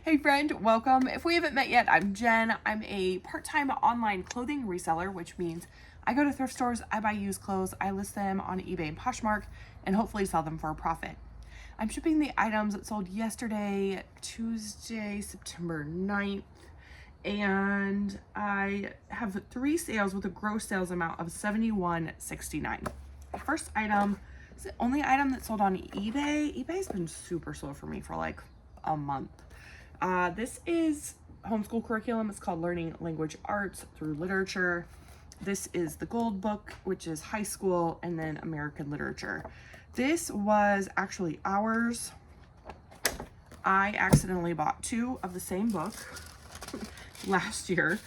Hey friend, welcome. If we haven't met yet, I'm Jen. I'm a part-time online clothing reseller, which means I go to thrift stores, I buy used clothes, I list them on eBay and Poshmark, and hopefully sell them for a profit. I'm shipping the items that sold yesterday, Tuesday, September 9th, and I have 3 sales with a gross sales amount of $71.69. The first item is the only item that sold on eBay. eBay's been super slow for me for like a month. This is homeschool curriculum. It's called Learning Language Arts Through Literature. This is the Gold Book, which is high school, and then American literature. This was actually ours. I accidentally bought 2 of the same book last year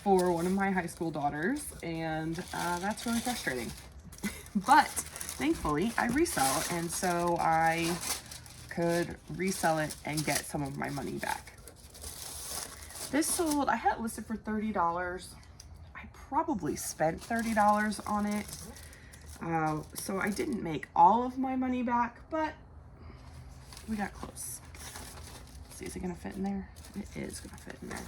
for one of my high school daughters, and that's really frustrating. But thankfully I resell, and so I could resell it and get some of my money back. This sold, I had it listed for $30. I probably spent $30 on it. So I didn't make all of my money back, but we got close. Let's see, is it gonna fit in there? It is gonna fit in there.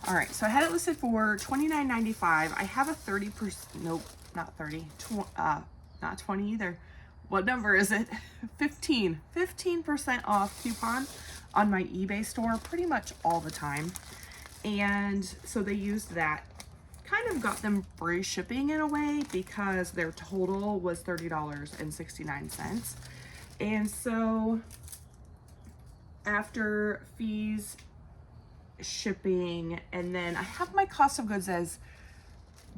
All right, so I had it listed for $29.95. I have a 30%, nope, not 30, not 20 either. What number is it? 15% off coupon on my eBay store pretty much all the time. And so they used that, kind of got them free shipping in a way because their total was $30.69. And so after fees, shipping, and then I have my cost of goods as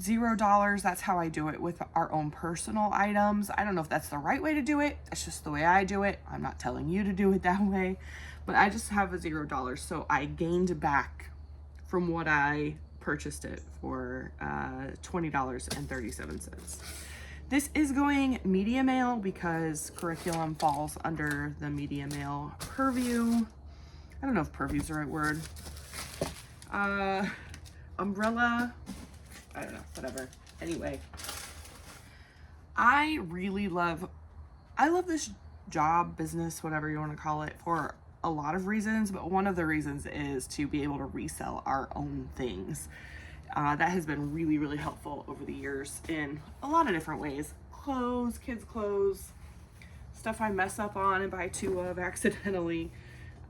$0. That's how I do it with our own personal items. I don't know if that's the right way to do it. That's just the way I do it. I'm not telling you to do it that way, but I just have a $0. So I gained back from what I purchased it for $20.37. This is going media mail because curriculum falls under the media mail purview. I don't know if purview is the right word. Umbrella. I don't know, whatever. Anyway, I love this job, business, whatever you want to call it, for a lot of reasons, but one of the reasons is to be able to resell our own things. That has been really, really helpful over the years in a lot of different ways. Clothes, kids' clothes, stuff I mess up on and buy 2 of accidentally.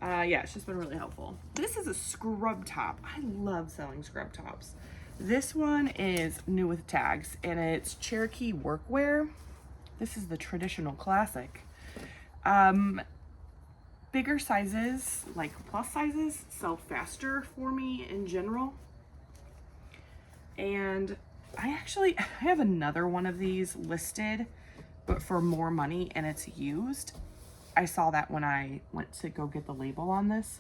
Yeah, it's just been really helpful. This is a scrub top. I love selling scrub tops. This one is new with tags, and it's Cherokee workwear. This is the traditional classic. Bigger sizes, like plus sizes, sell faster for me in general. And I have another one of these listed, but for more money, and it's used. I saw that when I went to go get the label on this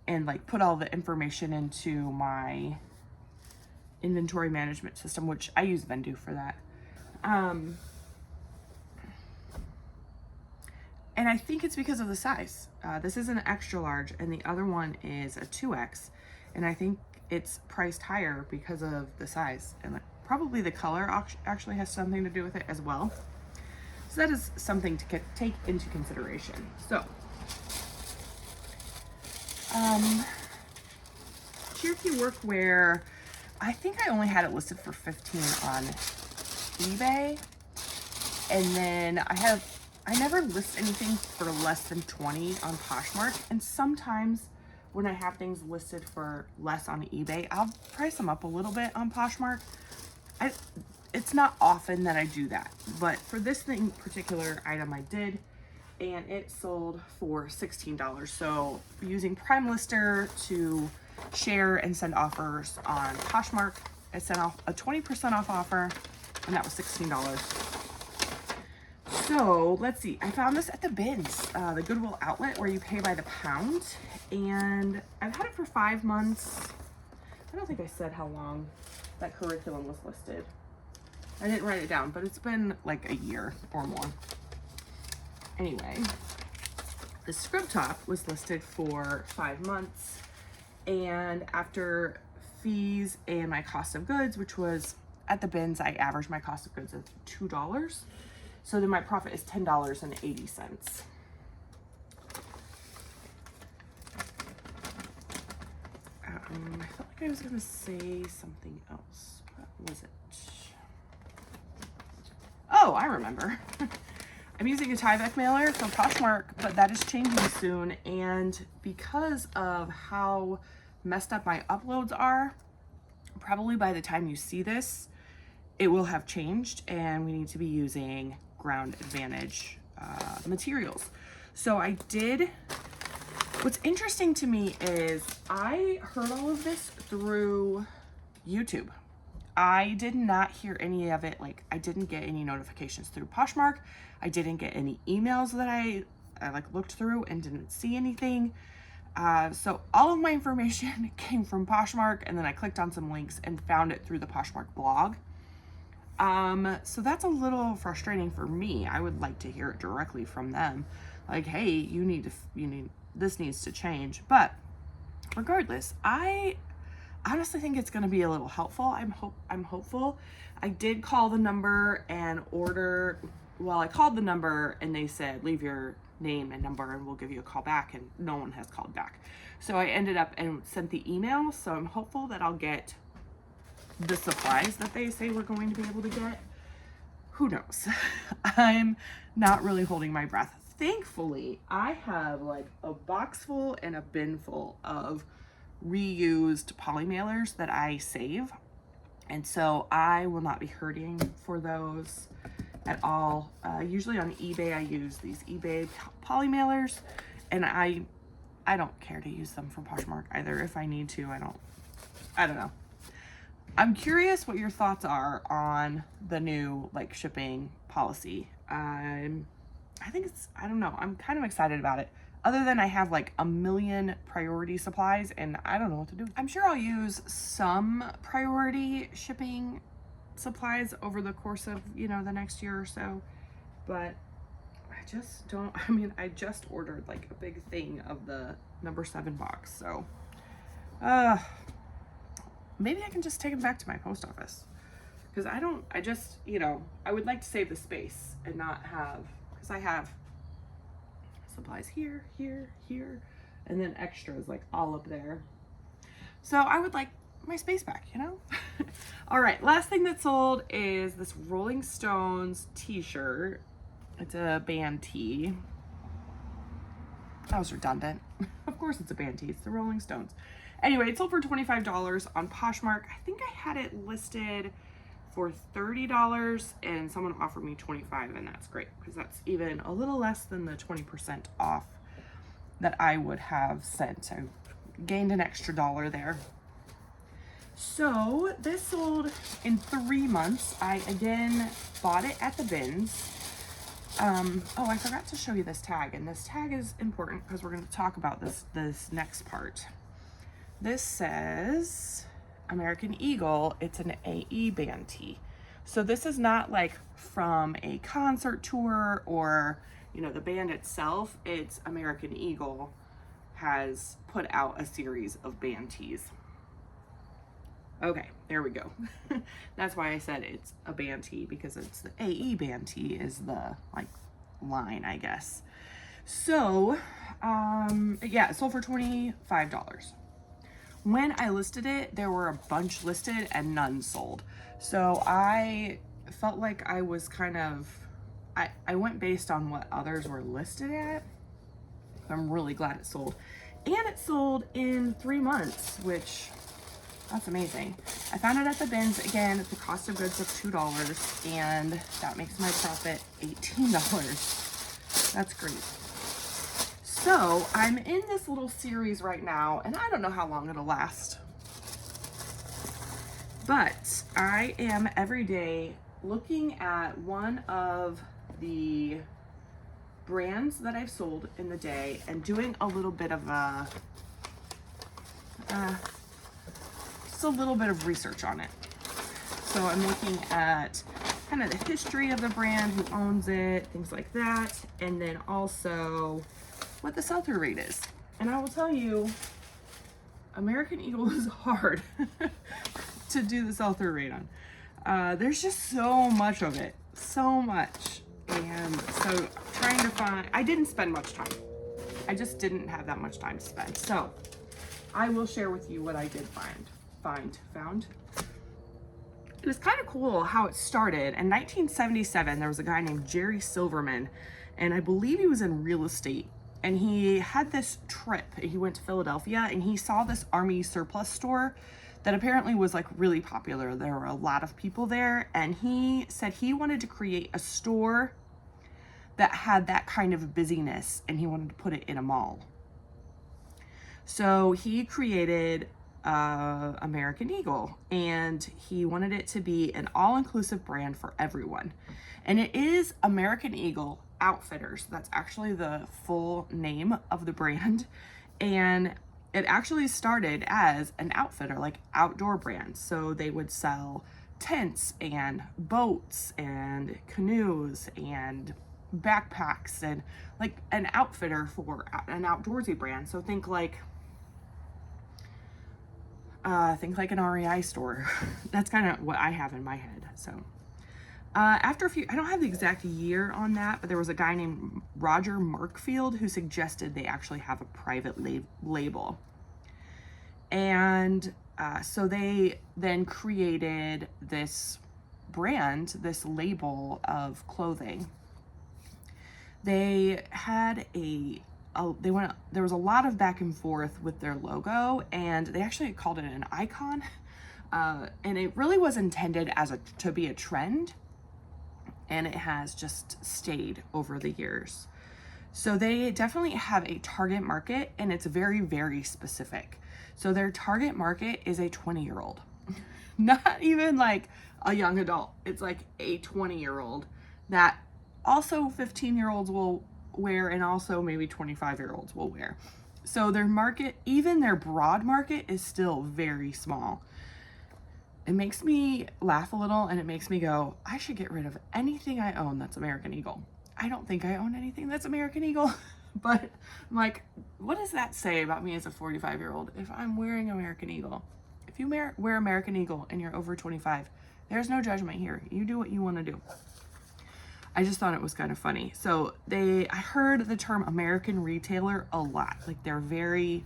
and like put all the information into my inventory management system, which I use Vendu for that. And I think it's because of the size. This is an extra large and the other one is a 2X. And I think it's priced higher because of the size, and probably the color actually has something to do with it as well. So that is something to take into consideration. So, Cherokee workwear, I think I only had it listed for $15 on eBay. And then I never list anything for less than $20 on Poshmark. And sometimes when I have things listed for less on eBay, I'll price them up a little bit on Poshmark. It's not often that I do that, but for this particular item I did, and it sold for $16. So using Prime Lister to share and send offers on Poshmark, I sent off a 20% off offer, and that was $16. So let's see, I found this at the bins, the Goodwill outlet where you pay by the pound, and I've had it for 5 months. I don't think I said how long that curriculum was listed. I didn't write it down, but it's been like a year or more. Anyway, the scrub top was listed for 5 months, and after fees and my cost of goods, which was at the bins, I averaged my cost of goods of $2. So then my profit is $10.80. I felt like I was going to say something else. What was it? Oh, I remember. I'm using a Tyvek mailer from Poshmark, but that is changing soon. And because of how messed up my uploads are, probably by the time you see this, it will have changed and we need to be using Ground Advantage materials. So I did. What's interesting to me is I heard all of this through YouTube. I did not hear any of it. Like, I didn't get any notifications through Poshmark. I didn't get any emails that I like looked through and didn't see anything. So all of my information came from Poshmark, and then I clicked on some links and found it through the Poshmark blog. So that's a little frustrating for me. I would like to hear it directly from them. Like, hey, this needs to change. But regardless, I honestly think it's going to be a little helpful. I'm hopeful. I did call the number and order. Well, I called the number and they said, leave your name and number and we'll give you a call back, and no one has called back. So I ended up and sent the email. So I'm hopeful that I'll get the supplies that they say we're going to be able to get. Who knows? I'm not really holding my breath. Thankfully, I have like a box full and a bin full of reused poly mailers that I save. And so I will not be hurting for those at all. Usually on eBay, I use these eBay poly mailers, and I don't care to use them from Poshmark either. If I need to, I don't know. I'm curious what your thoughts are on the new like shipping policy. I don't know. I'm kind of excited about it. Other than I have like a million priority supplies and I don't know what to do. I'm sure I'll use some priority shipping supplies over the course of, the next year or so. But I just don't, I just ordered like a big thing of the number 7 box. So, maybe I can just take them back to my post office. Because I would like to save the space and not have, because I have supplies here, and then extras like all up there. So I would like my space back, All right, last thing that sold is this Rolling Stones t-shirt. It's a band tee. That was redundant. Of course it's a band tee, it's the Rolling Stones. Anyway, it sold for $25 on Poshmark. I think I had it listed for $30 and someone offered me $25, and that's great because that's even a little less than the 20% off that I would have sent. So gained an extra $1 there. So this sold in 3 months. I again bought it at the bins. Oh, I forgot to show you this tag, and this tag is important because we're going to talk about this next part. This says American Eagle. It's an AE band tee. So this is not like from a concert tour or, the band itself. It's American Eagle has put out a series of band tees. Okay, there we go. That's why I said it's a band tee, because it's the AE band tee is the line, I guess. So, yeah, it sold for $25. When I listed it, there were a bunch listed and none sold. So I felt like I was I went based on what others were listed at. I'm really glad it sold. And it sold in 3 months, which, that's amazing. I found it at the bins. Again, at the cost of goods of $2, and that makes my profit $18. That's great. So I'm in this little series right now, and I don't know how long it'll last. But I am every day looking at one of the brands that I've sold in the day and doing a little bit of just a little bit of research on it. So I'm looking at kind of the history of the brand, who owns it, things like that, and then also what the sell-through rate is. And I will tell you, American Eagle is hard to do the sell-through rate on. There's just so much of it, so much. And so I didn't spend much time. I just didn't have that much time to spend. So I will share with you what I did found. It was kind of cool how it started. In 1977, there was a guy named Jerry Silverman, and I believe he was in real estate. And he had this trip. He went to Philadelphia and he saw this army surplus store that apparently was like really popular. There were a lot of people there, and he said he wanted to create a store that had that kind of busyness, and he wanted to put it in a mall. So he created American Eagle, and he wanted it to be an all-inclusive brand for everyone. And it is American Eagle Outfitters. That's actually the full name of the brand. And it actually started as an outfitter, like outdoor brand. So they would sell tents and boats and canoes and backpacks, and like an outfitter for an outdoorsy brand. So think like an REI store. That's kind of what I have in my head. So after a few, I don't have the exact year on that, but there was a guy named Roger Markfield who suggested they actually have a private label. And so they then created this brand, this label of clothing. They had there was a lot of back and forth with their logo, and they actually called it an icon. And it really was intended as to be a trend, and it has just stayed over the years. So they definitely have a target market, and it's very, very specific. So their target market is a 20-year-old, not even like a young adult. It's like a 20-year-old that also 15-year-olds will wear, and also maybe 25-year-olds will wear. So their market, even their broad market, is still very small. It makes me laugh a little, and it makes me go, I should get rid of anything I own that's American Eagle. I don't think I own anything that's American Eagle, but I'm like, what does that say about me as a 45-year-old if I'm wearing American Eagle? If you wear American Eagle and you're over 25, there's no judgment here. You do what you want to do. I just thought it was kind of funny. So I heard the term American retailer a lot. Like they're very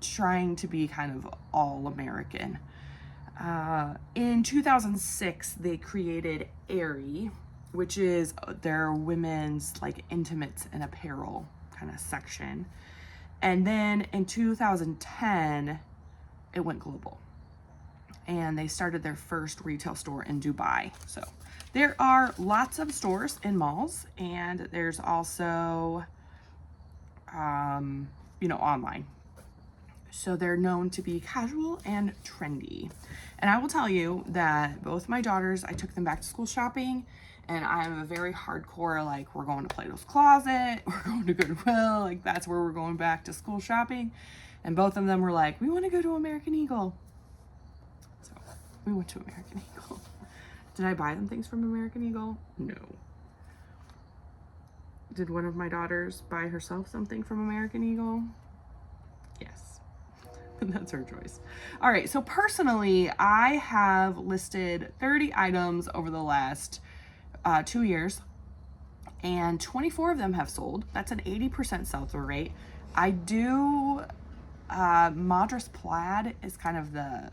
trying to be kind of all American. In 2006, they created Aerie, which is their women's like intimates and apparel kind of section. And then in 2010, it went global, and they started their first retail store in Dubai. So there are lots of stores in malls, and there's also, online. So they're known to be casual and trendy. And I will tell you that both my daughters, I took them back to school shopping, and I'm a very hardcore, like, we're going to Plato's Closet, we're going to Goodwill, like that's where we're going back to school shopping. And both of them were like, we want to go to American Eagle. So we went to American Eagle. Did I buy them things from American Eagle? No. Did one of my daughters buy herself something from American Eagle? Yes. That's her choice. All right, so personally, I have listed 30 items over the last 2 years, and 24 of them have sold. That's an 80% sell-through rate. I do, Madras Plaid is kind of the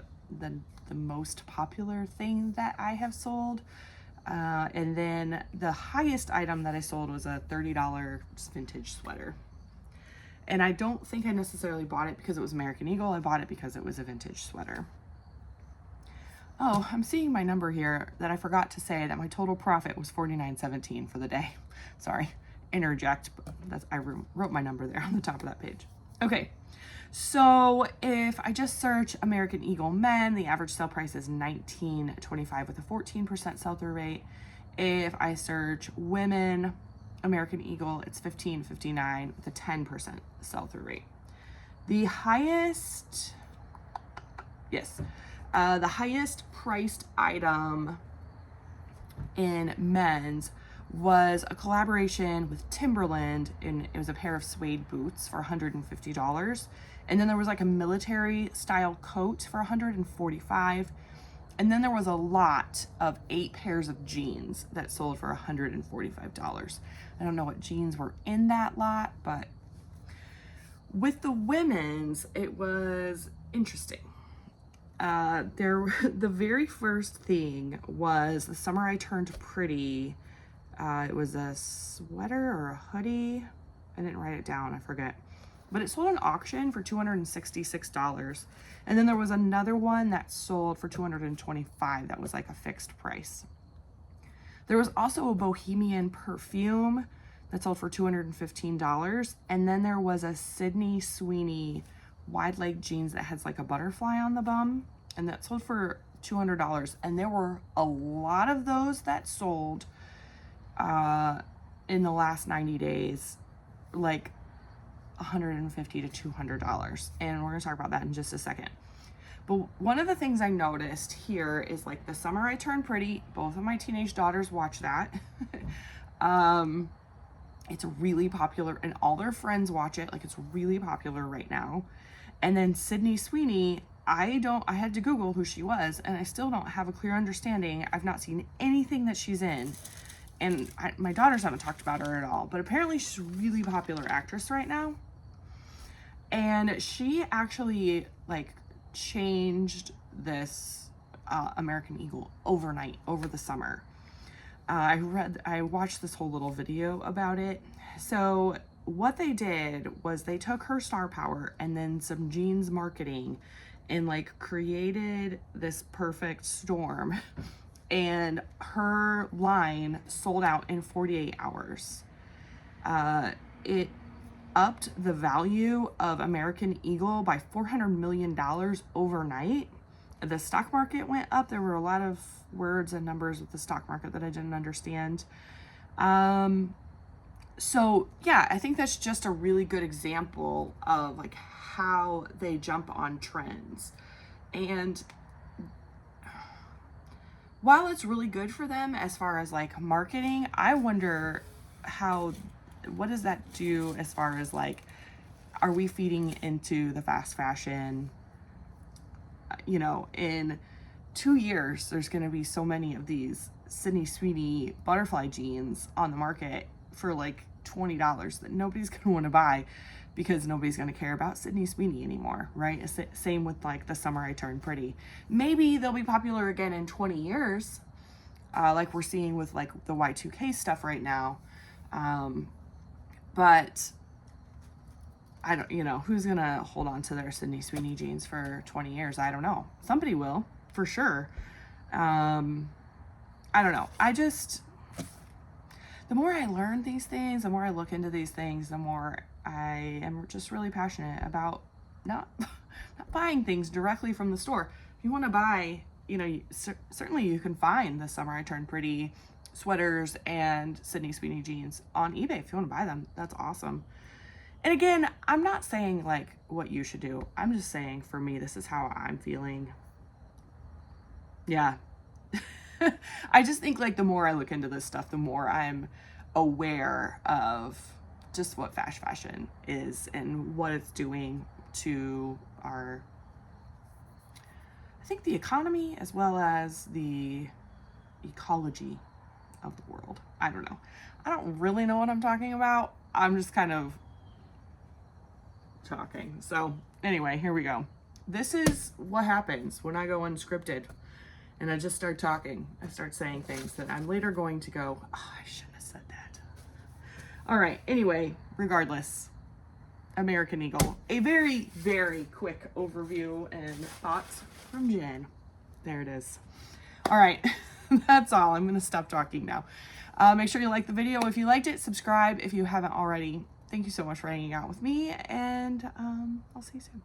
most popular thing that I have sold. And then the highest item that I sold was a $30 vintage sweater. And I don't think I necessarily bought it because it was American Eagle. I bought it because it was a vintage sweater. Oh, I'm seeing my number here that I forgot to say that my total profit was $49.17 for the day. Sorry, interject. I wrote my number there on the top of that page. Okay, so if I just search American Eagle men, the average sale price is $19.25 with a 14% sell-through rate. If I search women American Eagle, it's $15.59 with a 10% sell-through rate. The highest priced item in men's was a collaboration with Timberland, and it was a pair of suede boots for $150. And then there was like a military style coat for $145. And then there was a lot of 8 pairs of jeans that sold for $145. I don't know what jeans were in that lot, but With the women's, it was interesting. The very first thing was the summer I turned pretty. It was a sweater or a hoodie. I didn't write it down, I forget. But it sold at auction for $266. And then there was another one that sold for $225. That was like a fixed price. There was also a Bohemian perfume that sold for $215. And then there was a Sydney Sweeney wide leg jeans that has like a butterfly on the bum, and that sold for $200. And there were a lot of those that sold in the last 90 days, like $150 to $200. And we're gonna talk about that in just a second. But one of the things I noticed here is like the summer I turned pretty. Both of my teenage daughters watch that. It's really popular and all their friends watch it. Like, it's really popular right now. And then Sydney Sweeney, I had to Google who she was, and I still don't have a clear understanding. I've not seen anything that she's in. And my daughters haven't talked about her at all, but apparently she's a really popular actress right now. And she actually like changed this American Eagle overnight over the summer. I watched this whole little video about it. So what they did was they took her star power and then some jeans marketing and like created this perfect storm. And her line sold out in 48 hours. It upped the value of American Eagle by $400 million overnight. The stock market went up. There were a lot of words and numbers with the stock market that I didn't understand. So yeah, I think that's just a really good example of like how they jump on trends. And while it's really good for them as far as like marketing, I wonder what does that do as far as like, are we feeding into the fast fashion? You know, in 2 years, there's going to be so many of these Sydney Sweeney butterfly jeans on the market for like $20 that nobody's going to want to buy because nobody's going to care about Sydney Sweeney anymore, right? Same with like the summer I turned pretty. Maybe they'll be popular again in 20 years, like we're seeing with like the Y2K stuff right now. But I don't, who's going to hold on to their Sydney Sweeney jeans for 20 years? I don't know. Somebody will, for sure. I don't know. The more I learn these things, the more I look into these things, the more I am just really passionate about not buying things directly from the store. If you want to buy, certainly you can find the summer I turned pretty sweaters and Sydney Sweeney jeans on eBay. If you want to buy them, that's awesome. And again, I'm not saying like what you should do. I'm just saying for me, this is how I'm feeling. Yeah. I just think like the more I look into this stuff, the more I'm aware of just what fast fashion is and what it's doing to I think the economy as well as the ecology of the world. I don't know. I don't really know what I'm talking about. I'm just kind of talking. So anyway, here we go. This is what happens when I go unscripted and I just start talking. I start saying things that I'm later going to go, oh, I shouldn't have said that. All right. Anyway, regardless, American Eagle, a very, very quick overview and thoughts from Jen. There it is. All right. That's all. I'm going to stop talking now. Make sure you like the video if you liked it. Subscribe if you haven't already. Thank you so much for hanging out with me, and I'll see you soon.